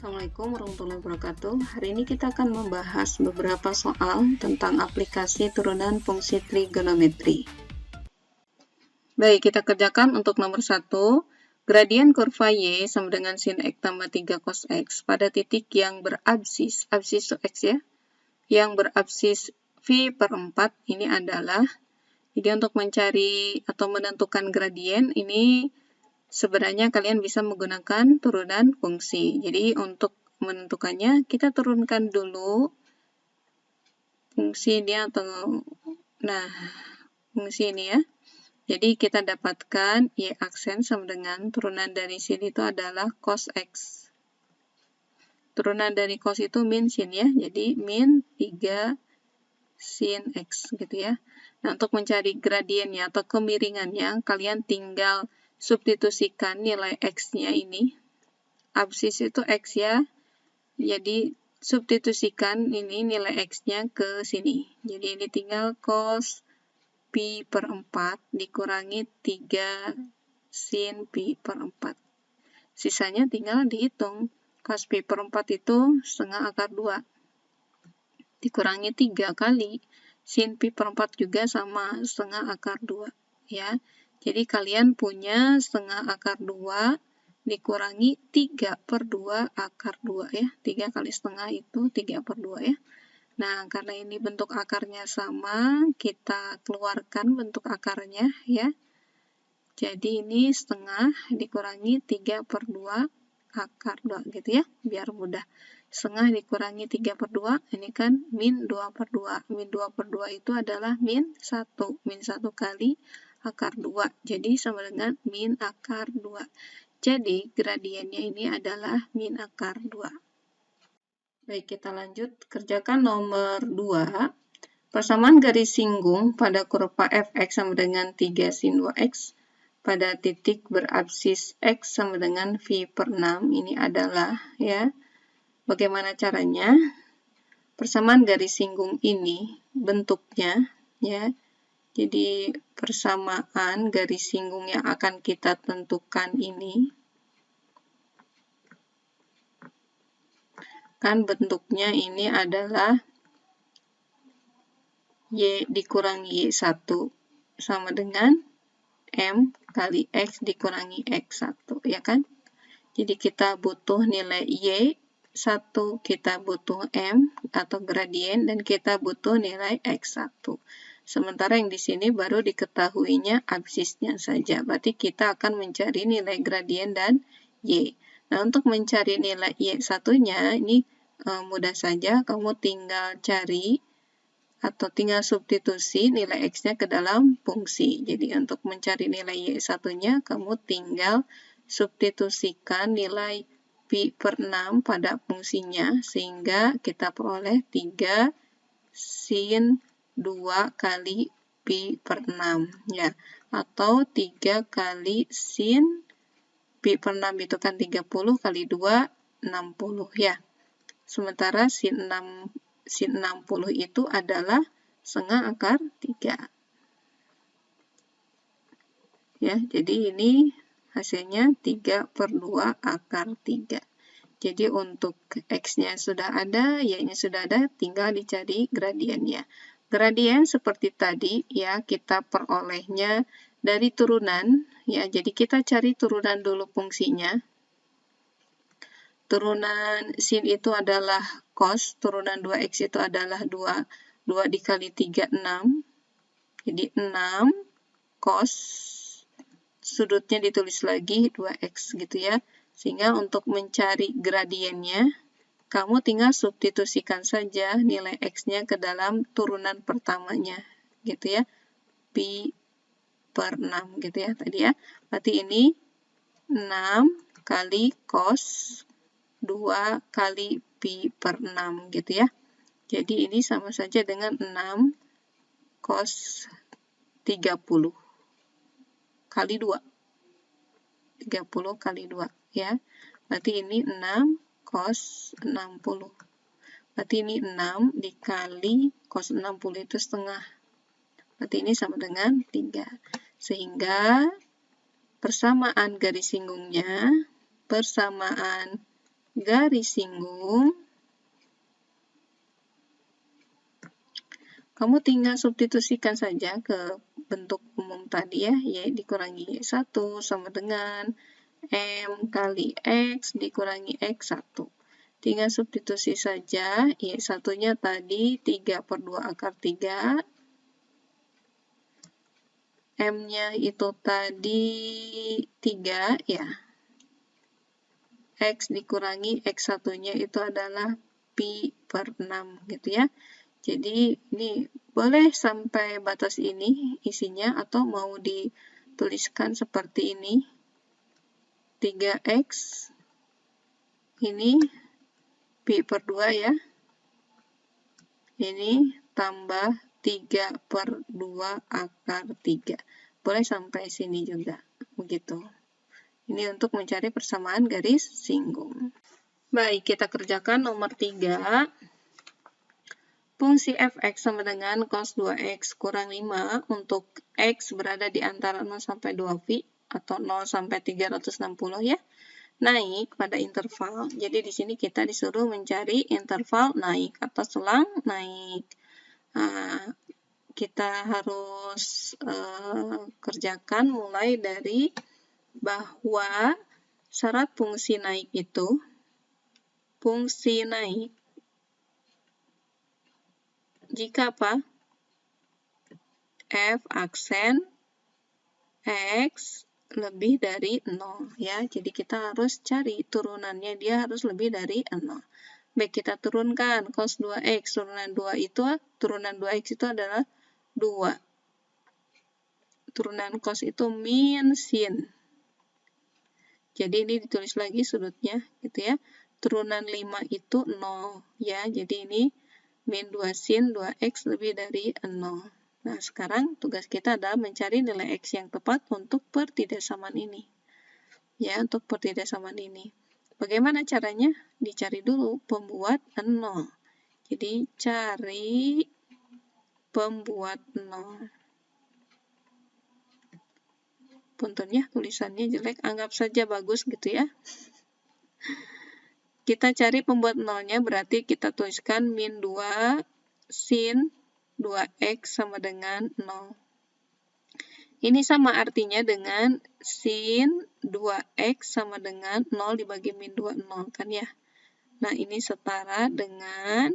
Assalamualaikum warahmatullahi wabarakatuh. Hari ini kita akan membahas beberapa soal tentang aplikasi turunan fungsi trigonometri. Baik, kita kerjakan untuk nomor 1. Gradien kurva Y sama dengan sin X tambah 3 cos X pada titik yang berabsis, absis itu X ya, yang berabsis V per 4 ini adalah, jadi untuk mencari atau menentukan gradien ini sebenarnya kalian bisa menggunakan turunan fungsi. Jadi untuk menentukannya kita turunkan dulu fungsi ini fungsi ini ya. Jadi kita dapatkan Y aksen sama dengan turunan dari sin itu adalah cos X. Turunan dari cos itu min sin ya. Jadi min 3 sin X gitu ya. Nah, untuk mencari gradiennya atau kemiringannya, kalian tinggal substitusikan nilai X-nya ini. Absis itu X ya. Jadi substitusikan ini nilai X-nya ke sini. Jadi ini tinggal cos pi per 4 dikurangi 3 sin pi per 4. Sisanya tinggal dihitung. Cos pi per 4 itu setengah akar 2. Dikurangi 3 kali. Sin pi per 4 juga sama, setengah akar 2. Ya. Jadi kalian punya setengah akar 2 dikurangi 3 per 2 akar 2 ya. 3 kali setengah itu 3 per 2 ya. Nah, karena ini bentuk akarnya sama, kita keluarkan bentuk akarnya ya. Jadi ini setengah dikurangi 3 per 2 akar 2 gitu ya, biar mudah. Setengah dikurangi 3 per 2, ini kan min 2 per 2. Min 2 per 2 itu adalah min 1. Min 1 kali akar 2. Jadi sama dengan min akar 2. Jadi gradiennya ini adalah min akar 2. Baik, kita lanjut. Kerjakan nomor 2. Persamaan garis singgung pada kurva fx sama dengan 3 sin 2x pada titik berabsis x sama dengan v per 6. Ini adalah ya. Bagaimana caranya? Persamaan garis singgung ini bentuknya ya. Jadi persamaan garis singgung yang akan kita tentukan ini kan bentuknya ini adalah Y dikurangi Y1 sama dengan M kali X dikurangi X1 ya kan? Jadi kita butuh nilai Y1, kita butuh M atau gradien, dan kita butuh nilai X1. Sementara yang di sini baru diketahuinya absisnya saja. Berarti kita akan mencari nilai gradien dan Y. Nah, untuk mencari nilai Y1-nya, ini mudah saja. Kamu tinggal cari atau tinggal substitusi nilai X-nya ke dalam fungsi. Jadi, untuk mencari nilai Y1-nya, kamu tinggal substitusikan nilai pi per 6 pada fungsinya, sehingga kita peroleh 3 sin 2 kali pi per 6 ya, atau 3 kali sin pi per 6 itu kan 30 kali 2 60 ya. Sementara sin 60 itu adalah setengah akar 3 ya. Jadi ini hasilnya 3 per 2 akar 3. Jadi untuk X-nya sudah ada, Y-nya sudah ada, tinggal dicari gradiennya. Gradien seperti tadi ya, kita perolehnya dari turunan ya. Jadi kita cari turunan dulu fungsinya. Turunan sin itu adalah cos, turunan 2x itu adalah 2 dikali 3, 6. Jadi 6 cos, sudutnya ditulis lagi 2x gitu ya. Sehingga untuk mencari gradiennya, kamu tinggal substitusikan saja nilai x-nya ke dalam turunan pertamanya gitu ya. Pi per 6 gitu ya tadi ya. Berarti ini 6 kali cos 2 kali pi per 6 gitu ya. Jadi ini sama saja dengan 6 cos 30 kali 2. 30 kali 2 ya. Berarti ini 6 cos 60. Berarti ini 6 dikali cos 60 itu setengah. Berarti ini sama dengan 3. Sehingga persamaan garis singgungnya, persamaan garis singgung, kamu tinggal substitusikan saja ke bentuk umum tadi ya, Y dikurangi Y1 sama dengan M kali X dikurangi X1. Tinggal substitusi saja, Y1-nya tadi 3/2 akar 3, M-nya itu tadi 3 ya. X dikurangi X1-nya itu adalah pi/6 gitu ya. Jadi ini boleh sampai batas ini isinya atau mau dituliskan seperti ini. 3X ini pi/2 ya. Ini tambah 3/2 akar 3. Boleh sampai sini juga, begitu. Ini untuk mencari persamaan garis singgung. Baik, kita kerjakan nomor 3. Fungsi fx sama dengan cos 2x kurang 5 untuk x berada di antara 0 sampai 2π atau 0 sampai 360 ya. Naik pada interval. Jadi di sini kita disuruh mencari interval naik atau selang naik. Nah, kita harus kerjakan mulai dari bahwa syarat fungsi naik itu, fungsi naik jika apa? F aksen X lebih dari 0 ya. Jadi kita harus cari turunannya, dia harus lebih dari 0. Baik, kita turunkan cos 2x, turunan 2x itu adalah 2. Turunan cos itu min sin. Jadi ini ditulis lagi sudutnya gitu ya. Turunan 5 itu 0 ya. Jadi ini min 2 sin 2x lebih dari 0. Nah, sekarang tugas kita adalah mencari nilai x yang tepat untuk pertidaksamaan ini. Ya, untuk pertidaksamaan ini. Bagaimana caranya? Dicari dulu pembuat 0. Jadi, cari pembuat 0. Punten ya, tulisannya jelek, anggap saja bagus gitu ya. Kita cari pembuat 0-nya, berarti kita tuliskan min 2 sin 2x sama dengan 0. Ini sama artinya dengan sin 2x sama dengan 0 dibagi min 2, 0 kan ya. Nah, ini setara dengan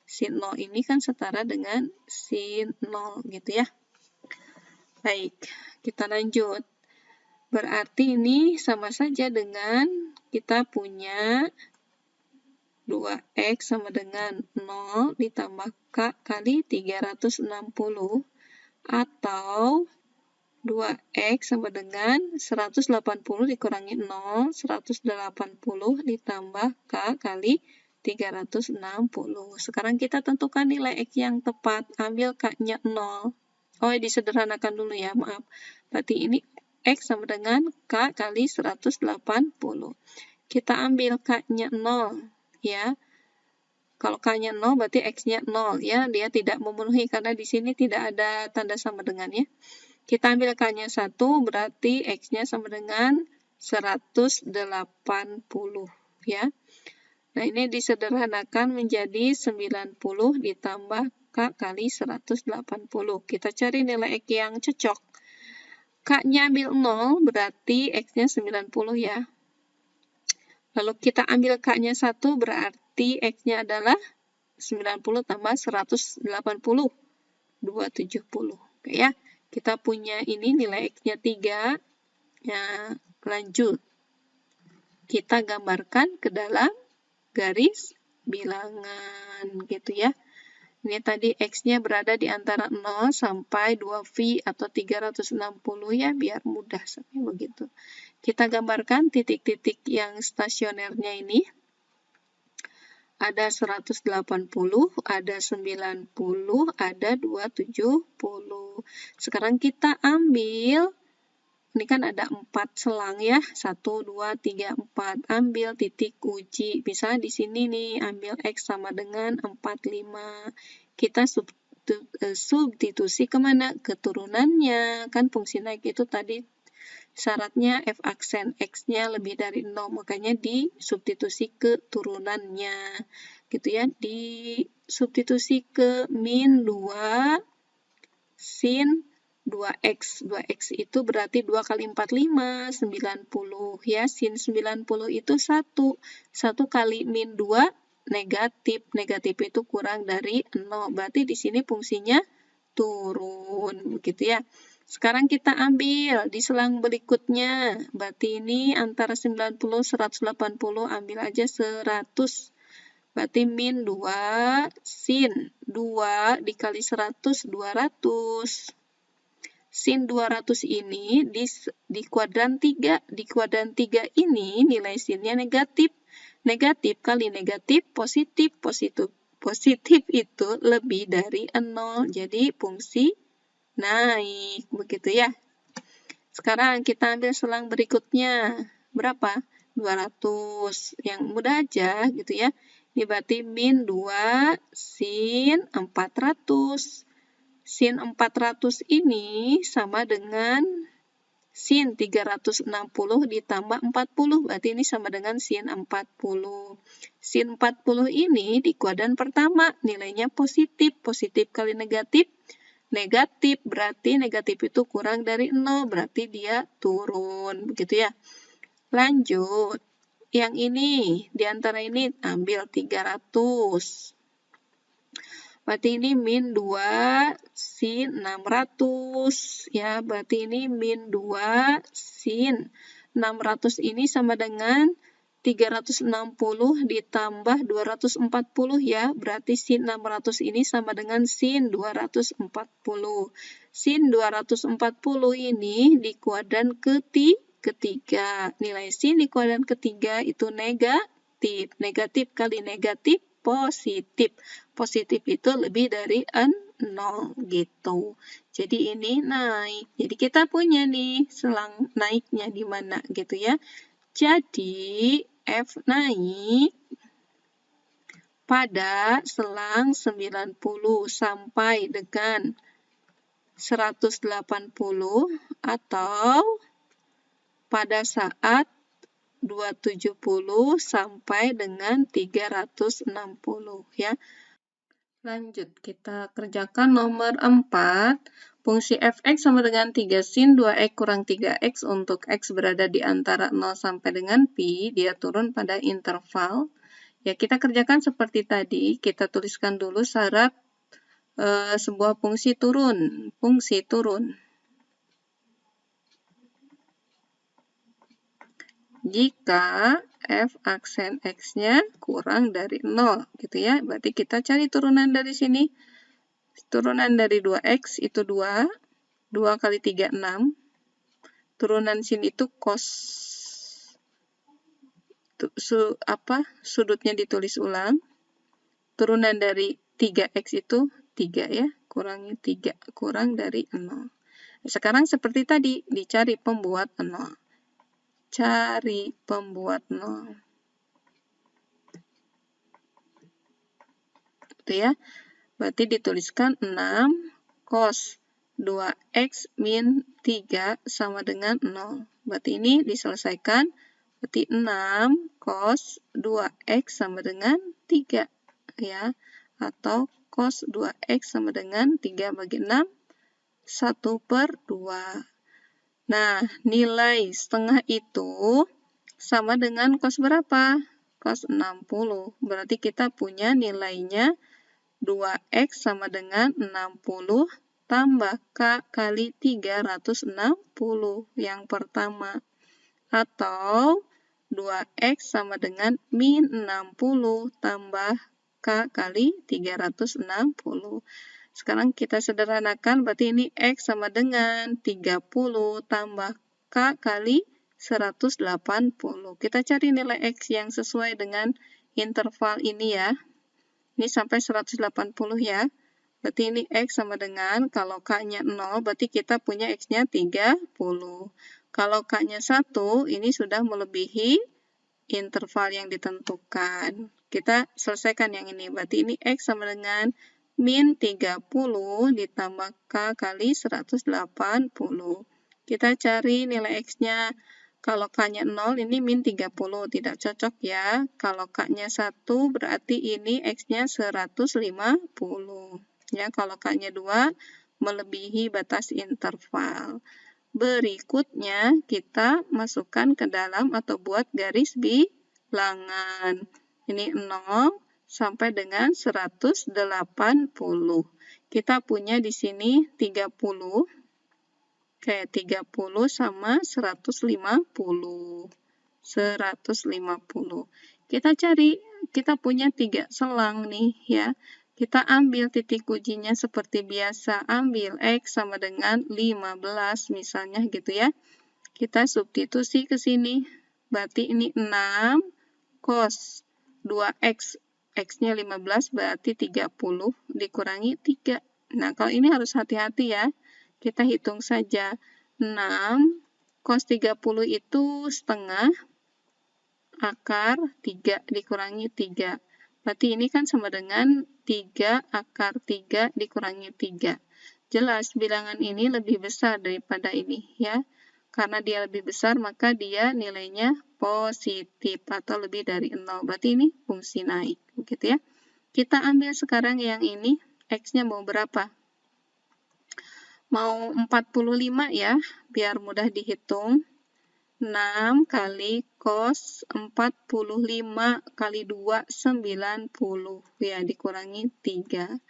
sin 0 ini kan setara dengan sin 0 gitu ya. Baik, kita lanjut. Berarti ini sama saja dengan kita punya 2x sama dengan 0 ditambah k kali 360 atau 2x sama dengan 180 dikurangi 0, 180 ditambah k kali 360. Sekarang kita tentukan nilai x yang tepat, ambil k-nya 0. Oh, disederhanakan dulu ya, maaf. Berarti ini x sama dengan k kali 180. Kita ambil k-nya 0, ya. Kalau k-nya 0 berarti x-nya 0 ya, dia tidak memenuhi karena di sini tidak ada tanda sama dengan ya. Kita ambil k-nya 1 berarti x-nya sama dengan 180 ya. Nah, ini disederhanakan menjadi 90 ditambah k kali 180. Kita cari nilai x yang cocok. K-nya ambil 0 berarti x-nya 90 ya. Lalu kita ambil k-nya 1 berarti x-nya adalah 90 tambah 180, 270. Oke ya, kita punya ini nilai x-nya 3. Ya, lanjut. Kita gambarkan ke dalam garis bilangan gitu ya. Ini tadi x-nya berada di antara 0 sampai 2π atau 360 ya, biar mudah sampai begitu. Kita gambarkan titik-titik yang stasionernya ini. Ada 180, ada 90, ada 270. Sekarang kita ambil, ini kan ada 4 selang ya, 1, 2, 3, 4. Ambil titik uji, misalnya di sini nih, ambil x sama dengan 4, 5. Kita substitusi kemana? Keturunannya, kan fungsi naik itu tadi Syaratnya f aksen x-nya lebih dari 0, makanya disubstitusi ke turunannya. Gitu ya, disubstitusi ke min 2 sin 2x. 2x itu berarti 2 kali 4, 5, 90. Ya, sin 90 itu 1. 1 kali min 2, negatif. Negatif itu kurang dari 0. Berarti di sini fungsinya turun. Begitu ya. Sekarang kita ambil di selang berikutnya. Berarti ini antara 90, 180, ambil aja 100. Berarti min 2 sin 2 dikali 100, 200. Sin 200 ini di kuadran 3. Di kuadran 3 ini nilai sinnya negatif. Negatif kali negatif, positif. Positif itu lebih dari 0. Jadi fungsi naik, begitu ya. Sekarang kita ambil selang berikutnya. Berapa? 200. Yang mudah aja, gitu ya. Ini berarti min 2 sin 400. Sin 400 ini sama dengan sin 360 ditambah 40. Berarti ini sama dengan sin 40. Sin 40 ini di kuadran pertama, nilainya positif. Positif kali negatif, negatif, berarti negatif itu kurang dari 0, berarti dia turun, begitu ya. Lanjut, yang ini, di antara ini ambil 300. Berarti ini min 2 sin 600, ya, berarti ini min 2 sin 600 ini sama dengan 360 ditambah 240 ya, berarti sin 600 ini sama dengan sin 240. Sin 240 ini di kuadran ketiga. Nilai sin di kuadran ketiga itu negatif. Negatif kali negatif, positif. Positif itu lebih dari 0 gitu. Jadi ini naik. Jadi kita punya nih selang naiknya di mana gitu ya. Jadi F naik pada selang 90 sampai dengan 180 atau pada saat 270 sampai dengan 360 ya. Lanjut, kita kerjakan nomor 4. Fungsi fx sama dengan 3 sin 2x kurang 3x untuk x berada di antara 0 sampai dengan pi, dia turun pada interval. Ya, kita kerjakan seperti tadi, kita tuliskan dulu syarat sebuah fungsi turun. Fungsi turun. Jika f aksen x-nya kurang dari 0, gitu ya. Berarti kita cari turunan dari sini. Turunan dari 2x itu 2. 2 kali 3, 6. Turunan sin itu cos. Sudutnya ditulis ulang. Turunan dari 3x itu 3 ya. Kurangi 3. Kurang dari 0. Sekarang seperti tadi, dicari pembuat 0. Cari pembuat 0. Itu ya. Berarti dituliskan 6 cos 2x min 3 sama dengan 0. Berarti ini diselesaikan. Berarti 6 cos 2x sama dengan 3. Ya. Atau cos 2x sama dengan 3 bagi 6, 1/2. Nah, nilai setengah itu sama dengan cos berapa? Cos 60. Berarti kita punya nilainya 2x sama dengan 60 tambah k kali 360 yang pertama. Atau 2x sama dengan min 60 tambah k kali 360. Sekarang kita sederhanakan, berarti ini x sama dengan 30 tambah k kali 180. Kita cari nilai x yang sesuai dengan interval ini ya. Ini sampai 180 ya. Berarti ini x sama dengan, kalau k-nya 0, berarti kita punya x-nya 30. Kalau k-nya 1, ini sudah melebihi interval yang ditentukan. Kita selesaikan yang ini. Berarti ini x sama dengan min 30 ditambah k kali 180. Kita cari nilai X-nya. Kalau K-nya 0, ini min 30, tidak cocok ya. Kalau K-nya 1, berarti ini X-nya 150. Ya, kalau K-nya 2, melebihi batas interval. Berikutnya, kita masukkan ke dalam atau buat garis bilangan. Ini 0 sampai dengan 180. Kita punya di sini 30. Oke, 30 sama 150. 150. Kita cari, kita punya 3 selang nih ya. Kita ambil titik ujinya seperti biasa. Ambil X sama dengan 15 misalnya gitu ya. Kita substitusi ke sini. Berarti ini 6 cos 2X. X-nya 15 berarti 30 dikurangi 3. Nah, kalau ini harus hati-hati ya. Kita hitung saja. 6 cos 30 itu setengah akar 3 dikurangi 3. Berarti ini kan sama dengan 3 akar 3 dikurangi 3. Jelas bilangan ini lebih besar daripada ini ya. Karena dia lebih besar maka dia nilainya positif atau lebih dari 0. Berarti ini fungsi naik. Begitu ya. Kita ambil sekarang yang ini. X-nya mau berapa? Mau 45 ya, biar mudah dihitung. 6 kali cos 45 kali 2, 90. Ya, dikurangi 3.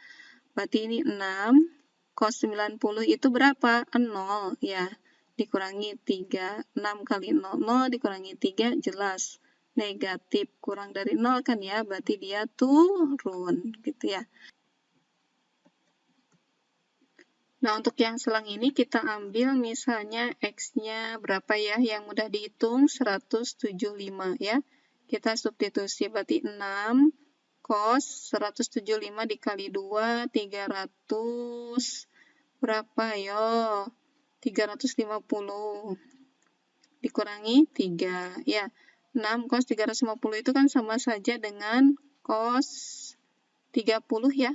Berarti ini 6. Cos 90 itu berapa? 0. Ya, dikurangi 3. 6 kali 0, 0 dikurangi 3, jelas negatif. Kurang dari 0 kan ya, berarti dia turun. Gitu ya. Nah, untuk yang selang ini kita ambil misalnya X-nya berapa ya, yang mudah dihitung 175 ya. Kita substitusi berarti 6 cos 175 dikali 2, 300 berapa yo? 350 dikurangi 3 ya. 6 cos 350 itu kan sama saja dengan cos 30 ya.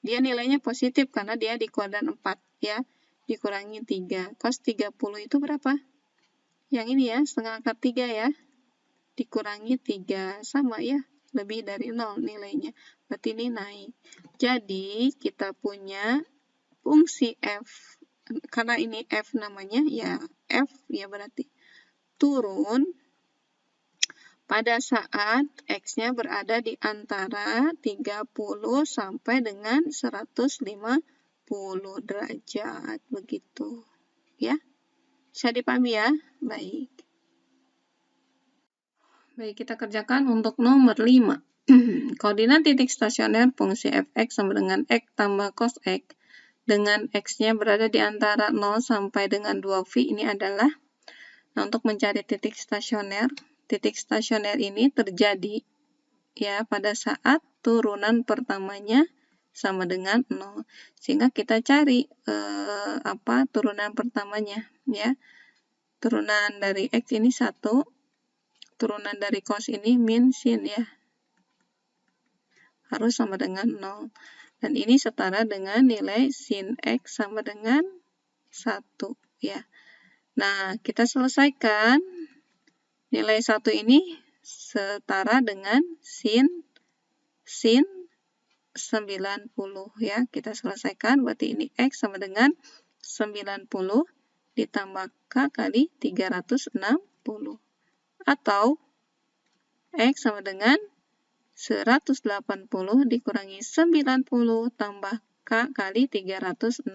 Dia nilainya positif karena dia di kuadran 4 ya. Dikurangi 3. Cos 30 itu berapa? Yang ini ya, setengah akar 3 ya. Dikurangi 3. Sama ya, lebih dari 0 nilainya. Berarti ini naik. Jadi, kita punya fungsi F. Karena ini F namanya, ya F ya berarti turun pada saat X-nya berada di antara 30 sampai dengan 150 derajat. Begitu. Ya. Bisa dipahami ya? Baik. Baik, kita kerjakan untuk nomor 5. Koordinat titik stasioner fungsi fx sama dengan x tambah cos x dengan x-nya berada di antara 0 sampai dengan 2π ini adalah, nah untuk mencari titik stasioner ini terjadi ya pada saat turunan pertamanya sama dengan 0. Sehingga kita cari turunan pertamanya ya. Turunan dari X ini 1, turunan dari cos ini min sin ya. Harus sama dengan 0. Dan ini setara dengan nilai sin X sama dengan 1 ya. Nah, kita selesaikan. Nilai 1 ini setara dengan sin 90 ya. Kita selesaikan, berarti ini X sama dengan 90 ditambah K kali 360. Atau X sama dengan 180 dikurangi 90 tambah K kali 360.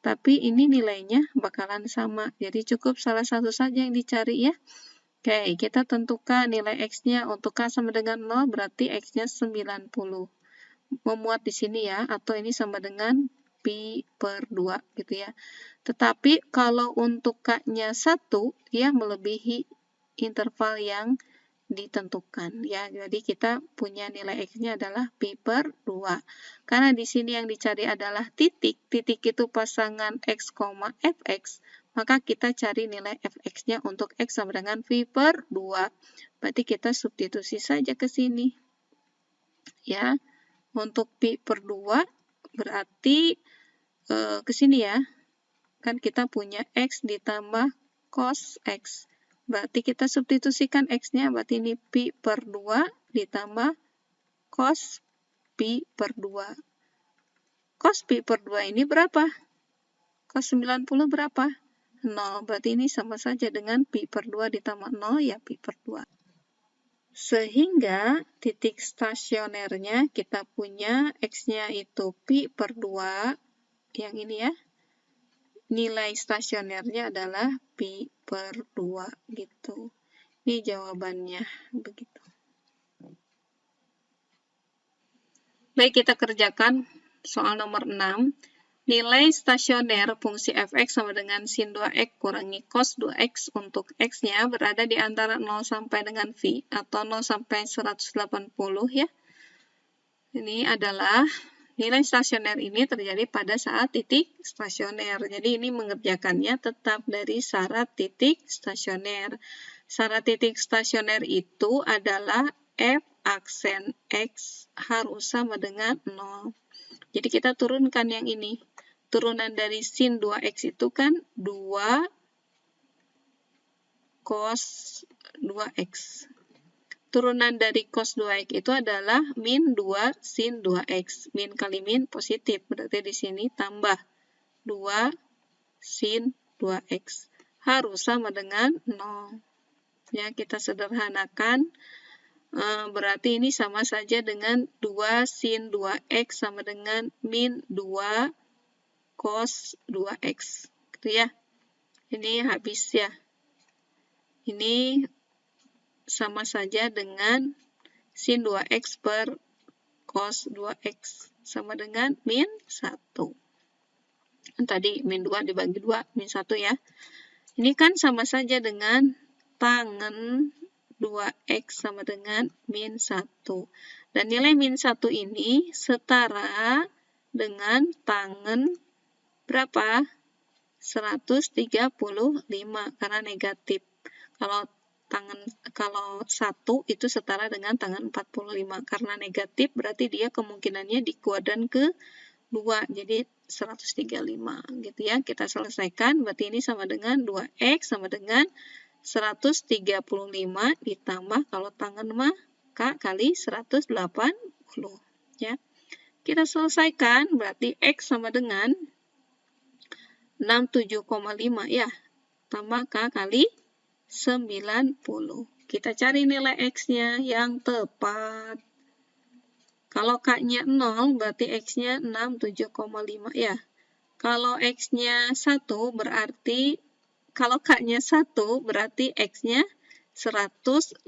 Tapi ini nilainya bakalan sama, jadi cukup salah satu saja yang dicari ya. Oke, kita tentukan nilai X-nya untuk K sama dengan 0, berarti X-nya 90. Memuat di sini ya, atau ini sama dengan pi per 2 gitu ya. Tetapi kalau untuk K-nya 1, dia melebihi interval yang ditentukan ya. Jadi kita punya nilai X-nya adalah pi per 2. Karena di sini yang dicari adalah titik. Titik itu pasangan X, Fx. Maka kita cari nilai Fx-nya untuk X sama dengan pi per 2. Berarti kita substitusi saja ke sini. Ya, untuk pi per 2 berarti ke sini ya. Kan kita punya X ditambah cos X. Berarti kita substitusikan X-nya, berarti ini pi per 2 ditambah cos pi per 2. Cos pi per 2 ini berapa? Cos 90 berapa? 0. Berarti ini sama saja dengan pi per 2 ditambah 0, ya pi per 2. Sehingga titik stasionernya kita punya X-nya itu pi per 2, yang ini ya. Nilai stasionernya adalah pi per 2, gitu. Ini jawabannya, begitu. Baik, kita kerjakan soal nomor 6. Nilai stasioner fungsi fx sama dengan sin 2x kurangi cos 2x untuk x-nya berada di antara 0 sampai dengan v atau 0 sampai 180 ya. Ini adalah nilai stasioner ini terjadi pada saat titik stasioner. Jadi ini mengerjakannya tetap dari syarat titik stasioner. Syarat titik stasioner itu adalah f aksen x harus sama dengan 0. Jadi kita turunkan yang ini. Turunan dari sin 2x itu kan 2 cos 2x. Turunan dari cos 2x itu adalah min 2 sin 2x. Min kali min positif, berarti di sini tambah 2 sin 2x. Harus sama dengan 0. Ya, kita sederhanakan. Berarti ini sama saja dengan 2 sin 2x sama dengan min 2 cos 2x. Gitu ya. Ini habis ya. Ini sama saja dengan sin 2x per cos 2x. Sama dengan min 1. Tadi min 2 dibagi 2, min 1 ya. Ini kan sama saja dengan tangen 2x sama dengan min 1. Dan nilai min 1 ini setara dengan tangen berapa? 135 karena negatif. Kalau 1 itu setara dengan tangan 45 karena negatif berarti dia kemungkinannya di kuadran ke-2 jadi 135 gitu ya. Kita selesaikan berarti ini sama dengan 2x sama dengan 135 ditambah kalau tangan mah K kali 180 ya. Kita selesaikan berarti x sama dengan 67,5 ya, tambah K kali 90. Kita cari nilai X-nya yang tepat. Kalau K-nya 0, berarti X-nya 67,5 ya. Kalau X-nya 1, berarti, kalau K-nya 1, berarti X-nya 157,5.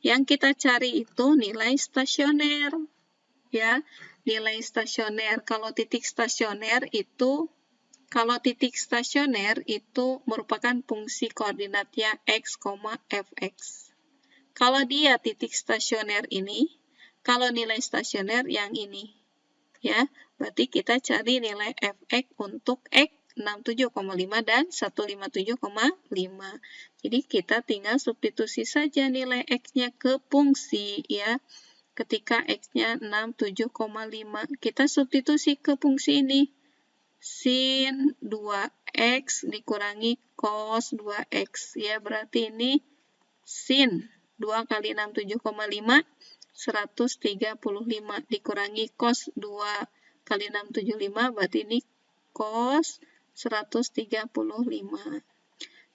Yang kita cari itu nilai stasioner. Ya, nilai stasioner. Kalau titik stasioner itu merupakan fungsi koordinatnya x, fx. Kalau dia titik stasioner ini, kalau nilai stasioner yang ini, ya, berarti kita cari nilai fx untuk x 67,5 dan 157,5. Jadi kita tinggal substitusi saja nilai x-nya ke fungsi, ya. Ketika x-nya 67,5, kita substitusi ke fungsi ini. Sin 2x dikurangi cos 2x. Ya, berarti ini sin 2 kali 67,5, 135 dikurangi cos 2 kali 675, berarti ini cos 135.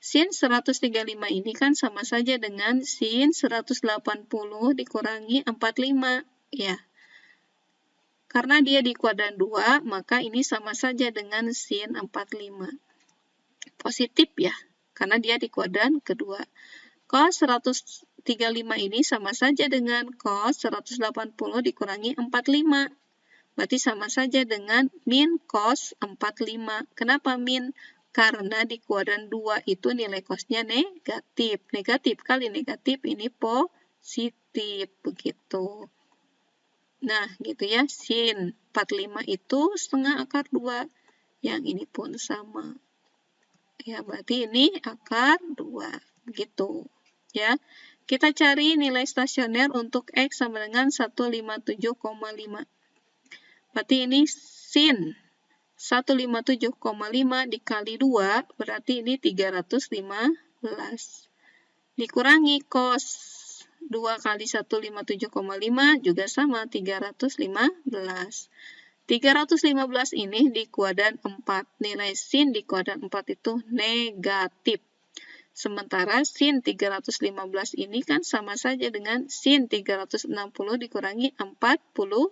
Sin 135 ini kan sama saja dengan sin 180 dikurangi 45, ya. Karena dia di kuadran 2, maka ini sama saja dengan sin 45. Positif ya, karena dia di kuadran kedua. Cos 135 ini sama saja dengan cos 180 dikurangi 45. Berarti sama saja dengan min cos 45. Kenapa min? Karena di kuadran 2 itu nilai cosnya negatif. Negatif kali negatif ini positif. Begitu. Nah, gitu ya. Sin 45 itu setengah akar 2. Yang ini pun sama. Ya, berarti ini akar 2. Begitu. Ya. Kita cari nilai stasioner untuk X sama dengan 157,5. Berarti ini sin 157,5 dikali 2, berarti ini 315. Dikurangi cos 2 kali 157,5 juga sama, 315. 315 ini di kuadran 4. Nilai sin di kuadran 4 itu negatif. Sementara sin 315 ini kan sama saja dengan sin 360 dikurangi 45.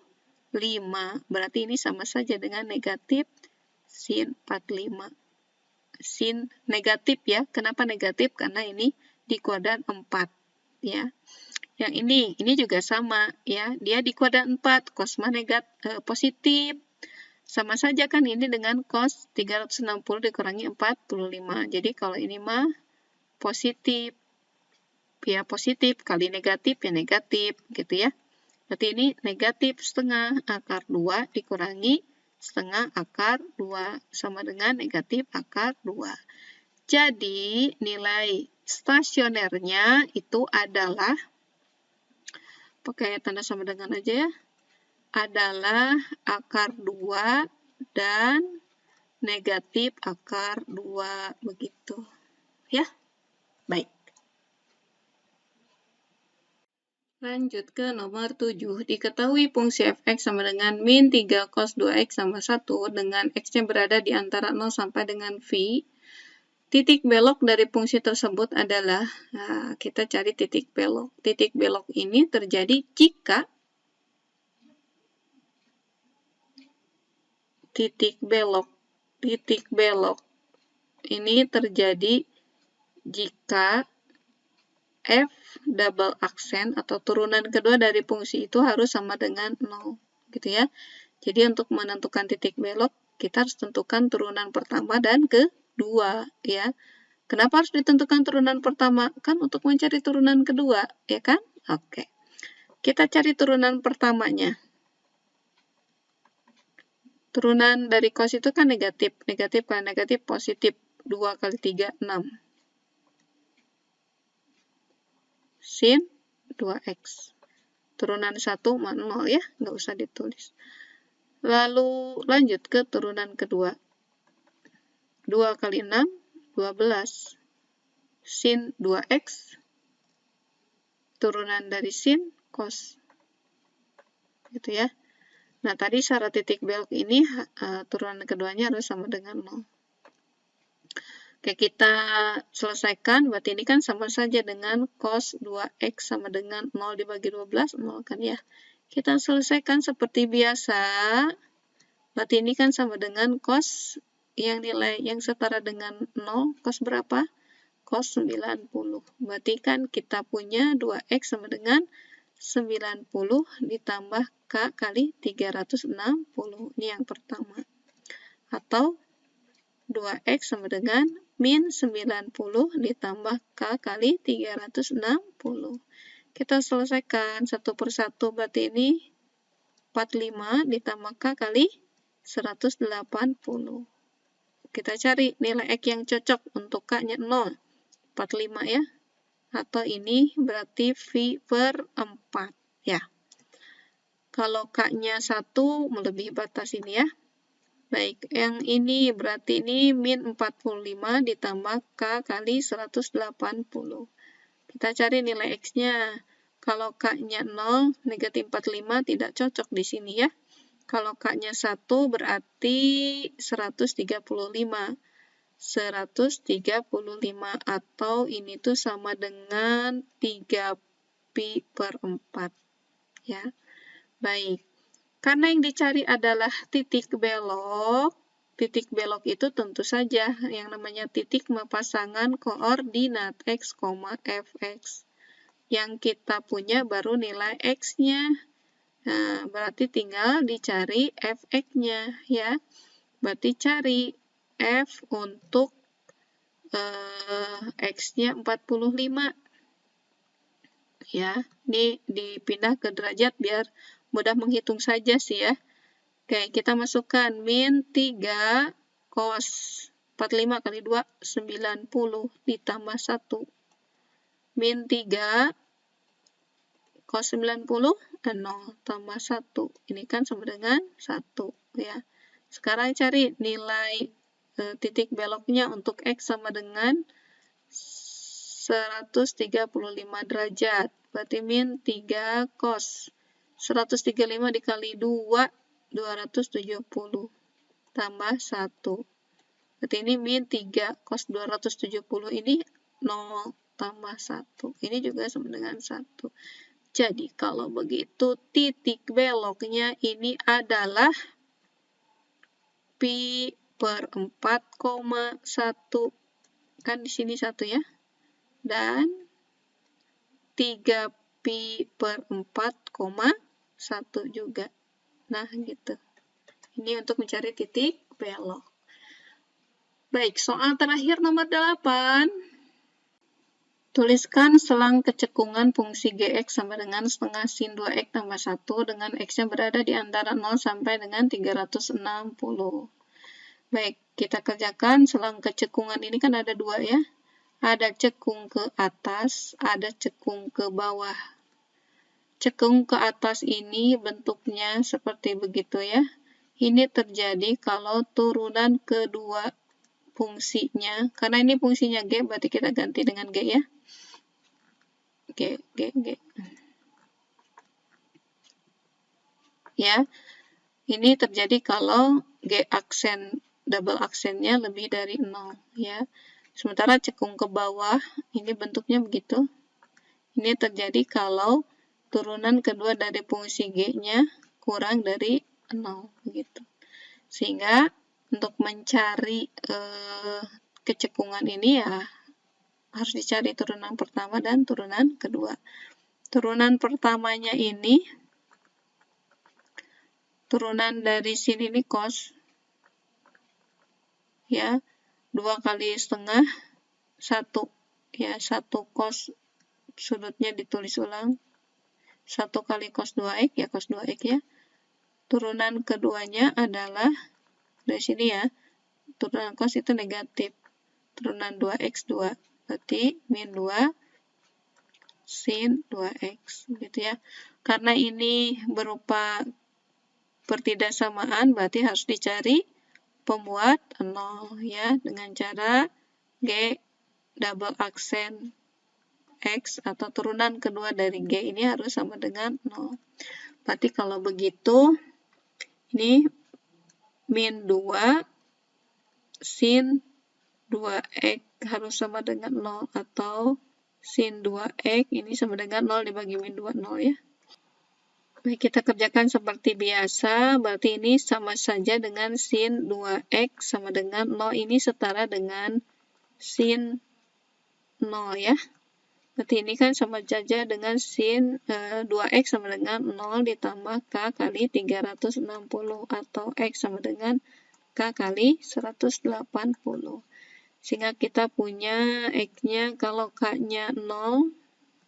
Berarti ini sama saja dengan negatif sin 45. Sin negatif ya. Kenapa negatif? Karena ini di kuadran 4 ya. Yang ini juga sama ya. Dia di kuadran 4, cos positif. Sama saja kan ini dengan cos 360 dikurangi 45. Jadi kalau ini mah positif ya positif kali negatif ya negatif gitu ya. Berarti ini negatif setengah akar 2 dikurangi setengah akar 2 sama dengan negatif akar 2. Jadi nilai stasionernya itu adalah, pakai tanda sama dengan aja ya, adalah akar 2 dan negatif akar 2 begitu. Ya, baik. Lanjut ke nomor 7. Diketahui fungsi fx sama dengan min 3 cos 2x sama 1 dengan x-nya berada di antara 0 sampai dengan v. Titik belok dari fungsi tersebut adalah, nah, kita cari titik belok. Titik belok ini terjadi jika titik belok ini terjadi jika f double aksen atau turunan kedua dari fungsi itu harus sama dengan 0 gitu ya. Jadi untuk menentukan titik belok kita harus tentukan turunan pertama dan kedua ya. Kenapa harus ditentukan turunan pertama? Kan untuk mencari turunan kedua ya kan? Oke. Kita cari turunan pertamanya. Turunan dari cos itu kan negatif. Negatif kali negatif positif. 2 kali 3, 6. Sin 2x. Turunan 1 0 ya, nggak usah ditulis. Lalu lanjut ke turunan kedua. 2 kali 6, 12. Sin 2x. Turunan dari sin, cos. Gitu ya. Nah, tadi syarat titik belok ini turunan keduanya harus sama dengan 0. Oke, kita selesaikan. Berarti ini kan sama saja dengan cos 2x sama dengan 0 dibagi 12, 0 kan ya. Kita selesaikan seperti biasa. Berarti ini kan sama dengan cos yang nilai yang setara dengan 0. Cos berapa? Cos 90. Berarti kan kita punya 2x sama dengan 90 ditambah K kali 360. Ini yang pertama. Atau 2x sama dengan min 90 ditambah K kali 360. Kita selesaikan satu persatu, berarti ini 45 ditambah K kali 180. Kita cari nilai X yang cocok untuk K-nya 0. 45 ya. Atau ini berarti V per 4 ya. Kalau K-nya 1 melebihi batas ini ya. Baik, yang ini berarti ini min 45 ditambah K kali 180. Kita cari nilai X-nya. Kalau K-nya 0, negatif 45 tidak cocok di sini ya. Kalau K-nya 1 berarti 135. 135 atau ini tuh sama dengan 3 pi per 4. Ya, baik. Karena yang dicari adalah titik belok itu tentu saja yang namanya titik pasangan koordinat x, fx. Yang kita punya baru nilai x-nya. Nah, berarti tinggal dicari fx-nya ya. Berarti cari f untuk x-nya 45. Ya, ini dipindah ke derajat biar mudah menghitung saja sih ya. Oke, kita masukkan min 3 cos 45 kali 2, 90 ditambah 1. Min 3 cos 90, 0 tambah 1. Ini kan sama dengan 1 ya. Sekarang cari nilai titik beloknya untuk X sama dengan 135 derajat. Berarti min 3 cos. 135 dikali 2, 270. Tambah 1. Berarti ini min 3 cos 270 ini 0 tambah 1. Ini juga sama dengan 1. Jadi kalau begitu titik beloknya ini adalah pi per 4,1. Kan di sini 1 ya. Dan 3 pi per 4,1 juga. Nah, gitu. Ini untuk mencari titik belok. Baik, soal terakhir nomor 8. Tuliskan selang kecekungan fungsi gx sama dengan setengah sin 2x tambah 1 dengan x-nya berada di antara 0 sampai dengan 360. Baik, kita kerjakan selang kecekungan ini kan ada 2 ya. Ada cekung ke atas, ada cekung ke bawah. Cekung ke atas ini bentuknya seperti begitu ya. Ini terjadi kalau turunan kedua fungsinya, karena ini fungsinya G, berarti kita ganti dengan G ya. G. Ya, ini terjadi kalau G aksen, double aksennya lebih dari 0 ya. Sementara cekung ke bawah, ini bentuknya begitu. Ini terjadi kalau turunan kedua dari fungsi G-nya kurang dari 0 begitu. Sehingga untuk mencari kecekungan ini ya harus dicari turunan pertama dan turunan kedua. Turunan pertamanya ini, turunan dari sini ini cos, ya, 2 kali setengah, 1, ya, 1 cos, sudutnya ditulis ulang, 1 kali cos 2x, ya, cos 2x ya. Turunan keduanya adalah, dari sini ya, turunan cos itu negatif, turunan 2x2, berarti min 2 sin 2x, gitu ya. Karena ini berupa pertidaksamaan, berarti harus dicari pembuat 0 ya, dengan cara G double aksen X atau turunan kedua dari G ini harus sama dengan 0. Berarti kalau begitu, ini min 2 sin 2x harus sama dengan 0, atau sin 2x ini sama dengan 0 dibagi min 2, 0 ya. Baik, kita kerjakan seperti biasa, berarti ini sama saja dengan sin 2x sama dengan 0, ini setara dengan sin 0 ya. Berarti ini kan sama saja dengan sin 2x sama dengan 0 ditambah k kali 360, atau x sama dengan k kali 180. Sehingga kita punya x-nya, kalau k-nya 0,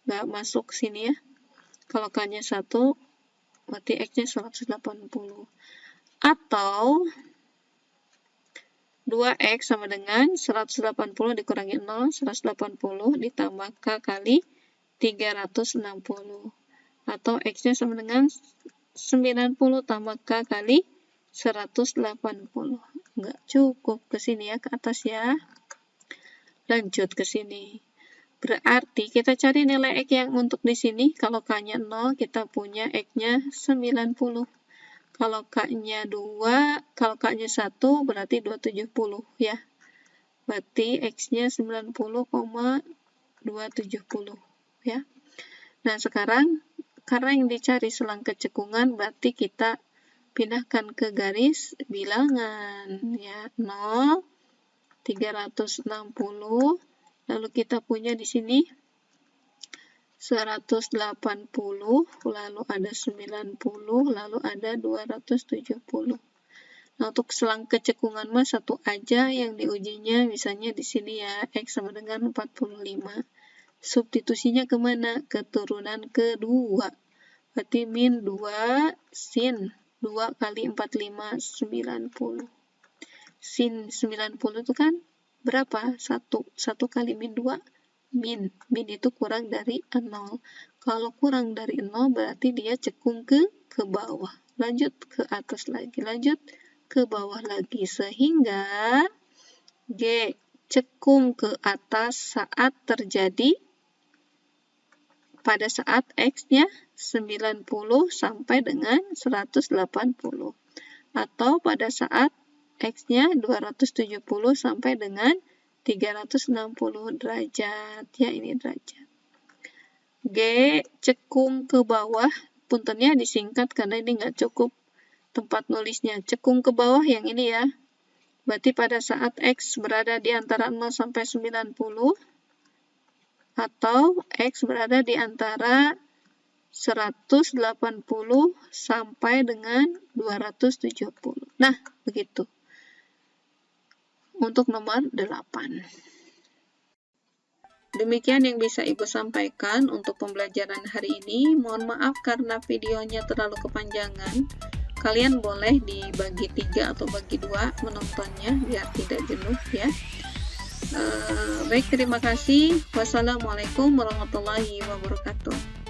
nggak masuk sini ya. Kalau k-nya 1, berarti x-nya 180. Atau 2x sama dengan 180 dikurangi 0, 180 ditambah k kali 360. Atau x-nya sama dengan 90 tambah k kali 180. Nggak cukup, ke sini ya, ke atas ya. Lanjut ke sini. Berarti kita cari nilai X yang untuk di sini. Kalau K-nya 0, kita punya X-nya 90. Kalau K-nya 2, kalau K-nya 1, berarti 270 ya. Berarti X-nya 90,270 ya. Nah, sekarang karena yang dicari selang kecekungan, berarti kita pindahkan ke garis bilangan ya. 0, 360, lalu kita punya di sini 180, lalu ada 90, lalu ada 270. Nah, untuk selang kecekungan mah satu aja yang diujinya, misalnya di sini ya, X sama dengan 45. Substitusinya kemana? Ke turunan kedua. Berarti min 2 sin 2 kali 45, 90. Sin 90 itu kan berapa? 1 kali min 2, min itu kurang dari 0. Kalau kurang dari 0 berarti dia cekung ke bawah. Lanjut ke atas lagi, lanjut ke bawah lagi, sehingga G cekung ke atas saat terjadi pada saat X-nya 90 sampai dengan 180. Atau pada saat X-nya 270 sampai dengan 360 derajat. Ya, ini derajat. G cekung ke bawah, puntennya disingkat karena ini nggak cukup tempat nulisnya. Cekung ke bawah yang ini ya. Berarti pada saat X berada di antara 0 sampai 90, atau X berada di antara 180 sampai dengan 270. Nah, begitu. Untuk nomor 8. Demikian yang bisa Ibu sampaikan untuk pembelajaran hari ini. Mohon maaf karena videonya terlalu kepanjangan. Kalian boleh dibagi 3 atau bagi 2 menontonnya biar tidak jenuh ya. Baik, terima kasih. Wassalamualaikum warahmatullahi wabarakatuh.